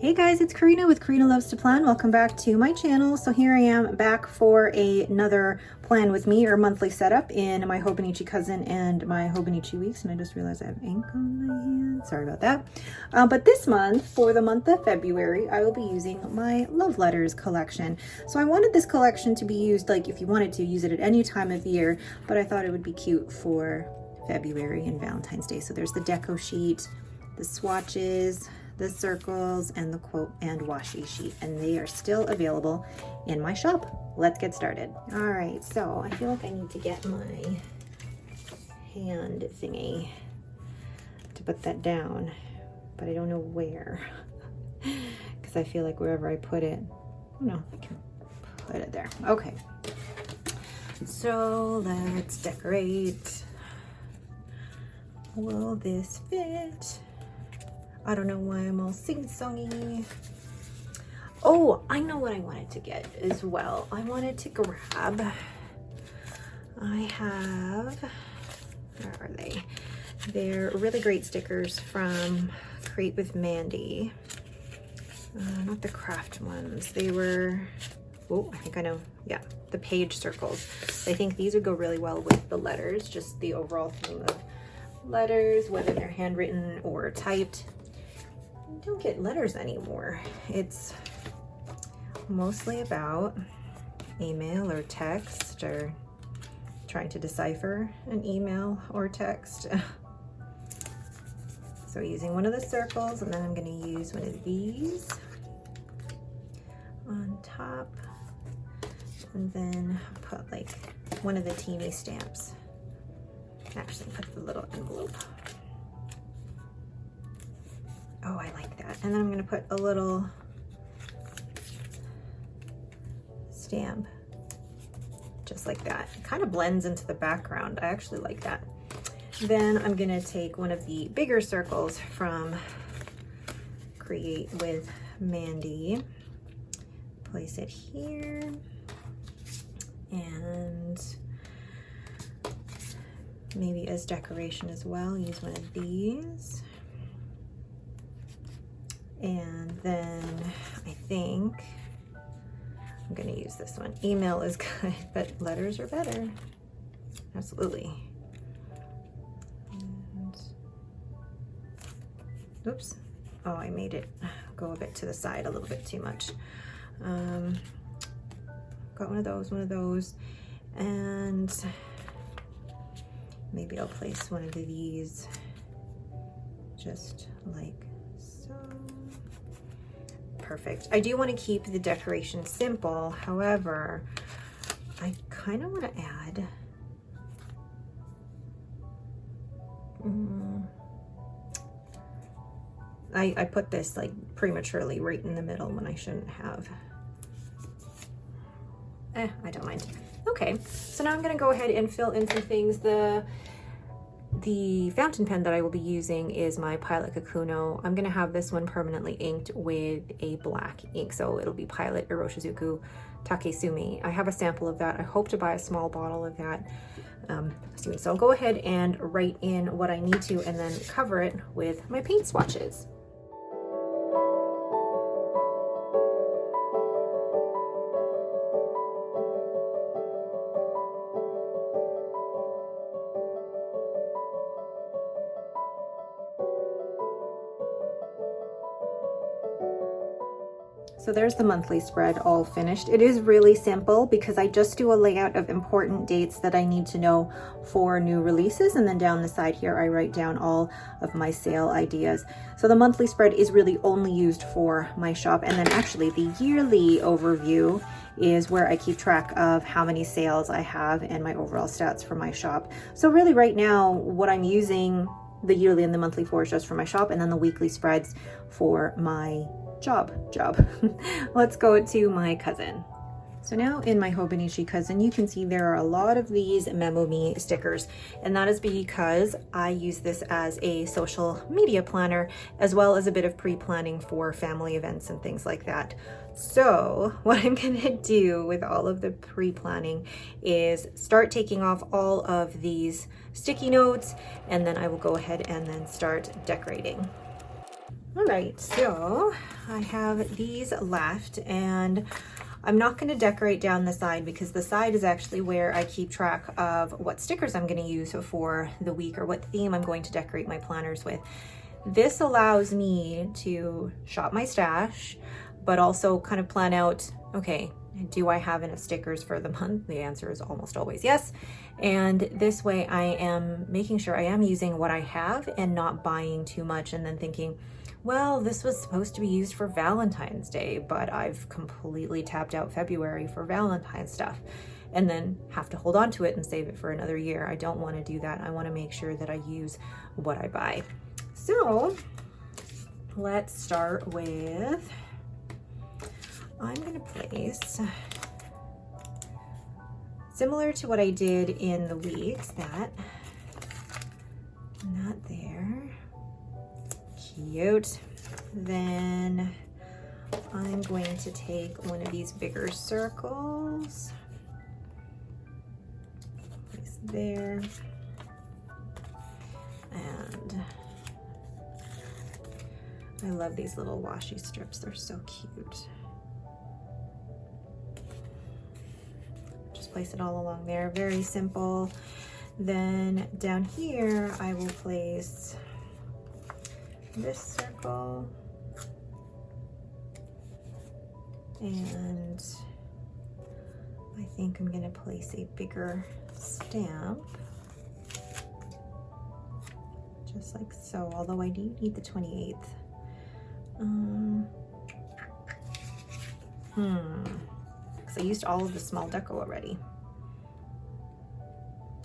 Hey guys, it's Karina with Karina Loves to Plan. Welcome back to my channel. So here I am back for another plan with me or monthly setup in my Hobonichi cousin and my Hobonichi weeks. And I just realized I have ink on my hand. Sorry about that. But this month, for the month of February, I will be using my love letters collection. So I wanted this collection to be used, like if you wanted to use it at any time of year, but I thought it would be cute for February and Valentine's Day. So there's the deco sheet, the swatches, the circles, and the quote and washi sheet, and they are still available in my shop. Let's get started. All right, so I feel like I need to get my hand thingy to put that down, but I don't know where, because I feel like wherever I put it, no, I can put it there. Okay, so let's decorate. Will this fit? I don't know why I'm all sing-songy. Oh, I know what I wanted to get as well. I wanted to grab, I have, where are they? They're really great stickers from Create with Mandy. Not the craft ones. They were, oh, I think I know. Yeah, the page circles. I think these would go really well with the letters, just the overall theme of letters, whether they're handwritten or typed. I don't get letters anymore. It's mostly about email or text or trying to decipher an email or text. So using one of the circles, and then I'm going to use one of these on top, and then put like one of the teeny stamps. Actually, put the little envelope. Oh, I like that. And then I'm going to put a little stamp just like that. It kind of blends into the background. I actually like that. Then I'm going to take one of the bigger circles from Create with Mandy, place it here, and maybe as decoration as well, use one of these. And then I think I'm gonna use this one. Email is good, but letters are better. Absolutely. And, oops. Oh, I made it go a bit to the side, a little bit too much. Got one of those. And maybe I'll place one of these just like so. Perfect. I do want to keep the decoration simple. However, I kind of want to add I put this like prematurely right in the middle when I shouldn't have. I don't mind. Okay, so now I'm going to go ahead and fill in some things. The fountain pen that I will be using is my Pilot Kakuno. I'm going to have this one permanently inked with a black ink, so it'll be Pilot Iroshizuku Takesumi. I have a sample of that. I hope to buy a small bottle of that soon. So I'll go ahead and write in what I need to and then cover it with my paint swatches. So there's the monthly spread all finished. It is really simple because I just do a layout of important dates that I need to know for new releases. And then down the side here, I write down all of my sale ideas. So the monthly spread is really only used for my shop. And then actually the yearly overview is where I keep track of how many sales I have and my overall stats for my shop. So really right now, what I'm using the yearly and the monthly for is just for my shop, and then the weekly spreads for my job. Let's go to my cousin. So now in my Hobonichi cousin, you can see there are a lot of these Memo Me stickers, and that is because I use this as a social media planner, as well as a bit of pre-planning for family events and things like that. So what I'm gonna do with all of the pre-planning is start taking off all of these sticky notes, and then I will go ahead and then start decorating. All right, so I have these left, and I'm not going to decorate down the side because the side is actually where I keep track of what stickers I'm going to use for the week or what theme I'm going to decorate my planners with. This allows me to shop my stash, but also kind of plan out, okay, do I have enough stickers for the month? The answer is almost always yes. And this way I am making sure I am using what I have and not buying too much and then thinking, well, this was supposed to be used for Valentine's Day, but I've completely tapped out February for Valentine's stuff, and then have to hold on to it and save it for another year. I don't want to do that. I want to make sure that I use what I buy. So let's start with, I'm going to place, similar to what I did in the weeks, that there. Cute. Then I'm going to take one of these bigger circles, place there, and I love these little washi strips. They're so cute. Just place it all along there. Very simple. Then down here, I will place this circle, and I think I'm going to place a bigger stamp, just like so, although I do need the 28th. Because I used all of the small deco already.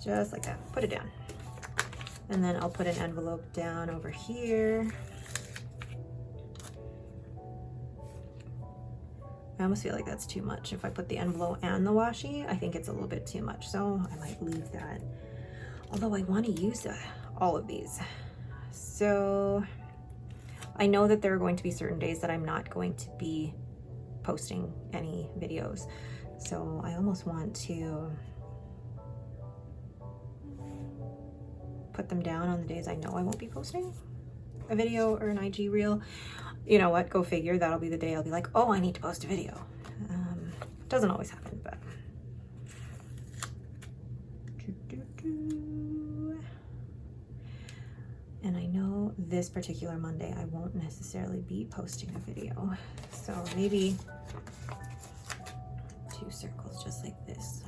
Just like that, put it down. And then I'll put an envelope down over here. I almost feel like that's too much. If I put the envelope and the washi, I think it's a little bit too much. So I might leave that. Although I want to use all of these. So I know that there are going to be certain days that I'm not going to be posting any videos. So I almost want to put them down on the days I know I won't be posting a video or an IG reel. You know what, go figure, that'll be the day I'll be like, oh, I need to post a video. Doesn't always happen, but. And I know this particular Monday I won't necessarily be posting a video. So maybe 2 circles just like this.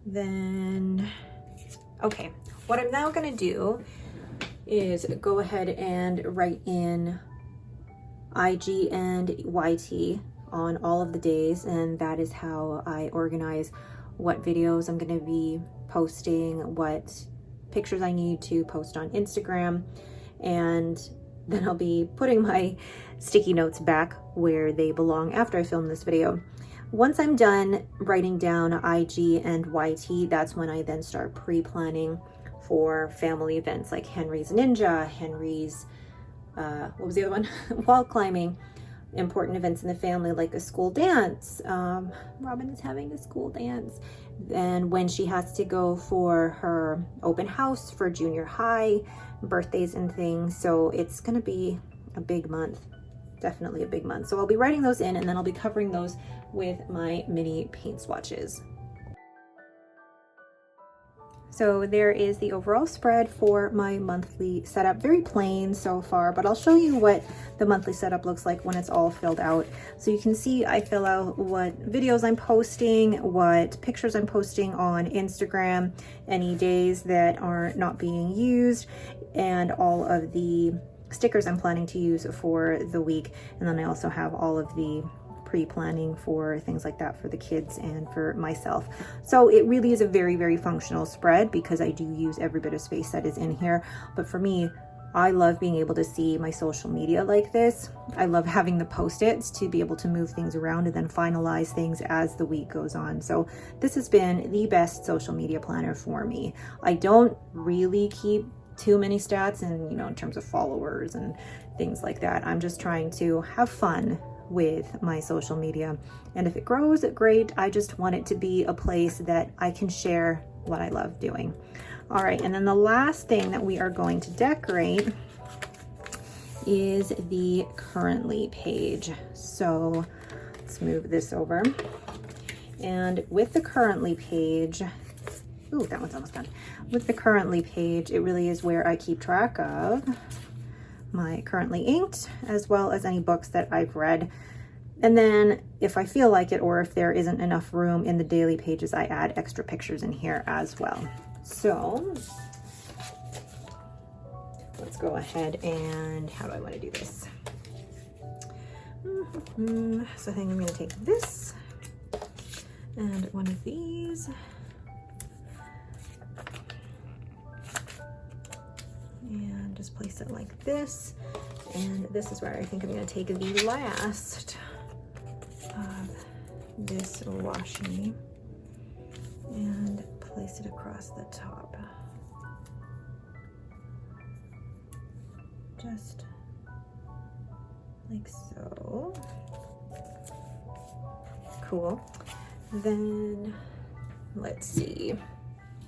Then, okay, what I'm now gonna do is go ahead and write in IG and YT on all of the days, and that is how I organize what videos I'm gonna be posting, what pictures I need to post on Instagram, and then I'll be putting my sticky notes back where they belong after I film this video. Once I'm done writing down IG and YT, that's when I then start pre-planning for family events like Henry's Ninja, Henry's, what was the other one? Wall climbing, important events in the family like a school dance. Robin is having a school dance. And when she has to go for her open house for junior high, birthdays and things. So it's gonna be a big month, definitely a big month. So I'll be writing those in, and then I'll be covering those with my mini paint swatches. So there is the overall spread for my monthly setup. Very plain so far, but I'll show you what the monthly setup looks like when it's all filled out. So you can see I fill out what videos I'm posting, what pictures I'm posting on Instagram, any days that are not being used, and all of the stickers I'm planning to use for the week. And then I also have all of the pre-planning for things like that for the kids and for myself. So it really is a very, very functional spread because I do use every bit of space that is in here. But for me, I love being able to see my social media like this. I love having the post-its to be able to move things around and then finalize things as the week goes on. So this has been the best social media planner for me. I don't really keep too many stats and, you know, in terms of followers and things like that. I'm just trying to have fun with my social media, and if it grows, great. I just want it to be a place that I can share what I love doing. All right, and then the last thing that we are going to decorate is the currently page. So let's move this over. And with the currently page, ooh, that one's almost done. With the currently page, it really is where I keep track of my currently inked, as well as any books that I've read. And then if I feel like it, or if there isn't enough room in the daily pages, I add extra pictures in here as well. So let's go ahead and, how do I want to do this? So I think I'm going to take this and one of these. And just place it like this. And this is where I think I'm going to take the last of this washi and place it across the top. Just like so. Cool. Then let's see.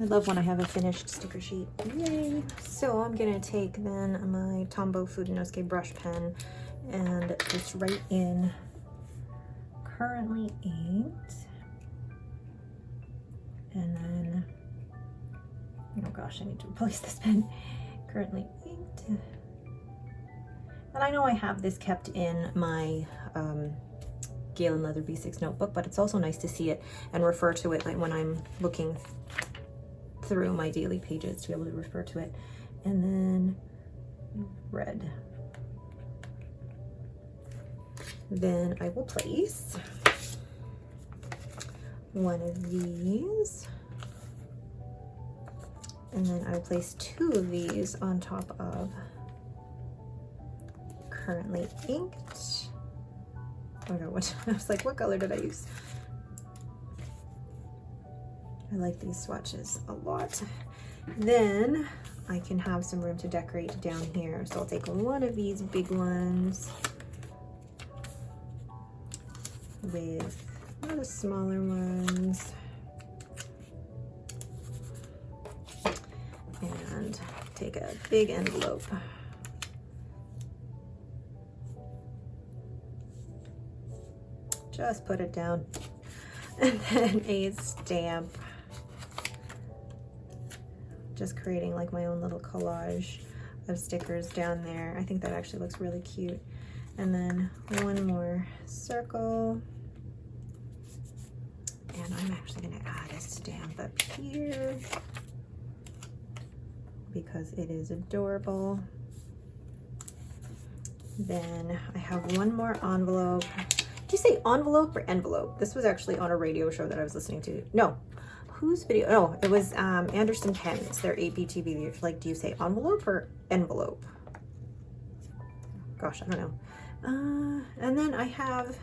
I love when I have a finished sticker sheet. Yay! So I'm gonna take then my Tombow Fudenosuke brush pen and just write in currently inked. And then, oh gosh, I need to replace this pen. Currently inked. And I know I have this kept in my Gale and Leather B6 notebook, but it's also nice to see it and refer to it like when I'm looking through my daily pages, to be able to refer to it. And then red. Then I will place one of these, and then I will place two of these on top of currently inked. Oh no, what, I was like, what color did I use? I like these swatches a lot. Then I can have some room to decorate down here. So I'll take one of these big ones with one of the smaller ones. And take a big envelope. Just put it down. And then a stamp. Just creating like my own little collage of stickers down there. I think that actually looks really cute. And then one more circle. And I'm actually going to add a stamp up here because it is adorable. Then I have one more envelope. Did you say envelope or envelope? This was actually on a radio show that I was listening to. No. Whose video? Oh, it was Anderson Pen. It's their APTV. Like, do you say envelope or envelope? Gosh, I don't know. And then I have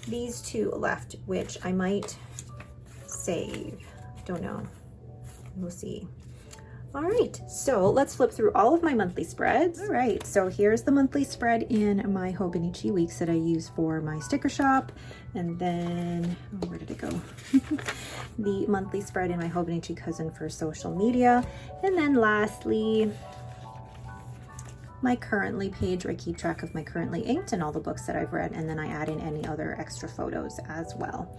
these two left, which I might save. Don't know. We'll see. All right, so let's flip through all of my monthly spreads. All right, so here's the monthly spread in my Hobonichi weeks that I use for my sticker shop. And then, oh, where did it go? The monthly spread in my Hobonichi cousin for social media. And then lastly, my currently page where I keep track of my currently inked and all the books that I've read, and then I add in any other extra photos as well.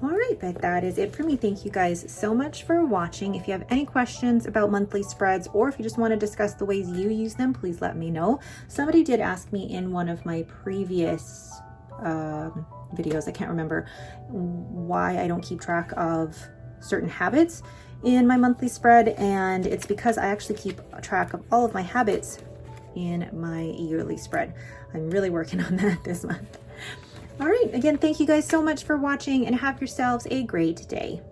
All right, but that is it for me. Thank you guys so much for watching. If you have any questions about monthly spreads, or if you just want to discuss the ways you use them, please let me know. Somebody did ask me in one of my previous videos, I can't remember, why I don't keep track of certain habits in my monthly spread, and it's because I actually keep track of all of my habits in my yearly spread. I'm really working on that this month. All right, again, thank you guys so much for watching, and have yourselves a great day.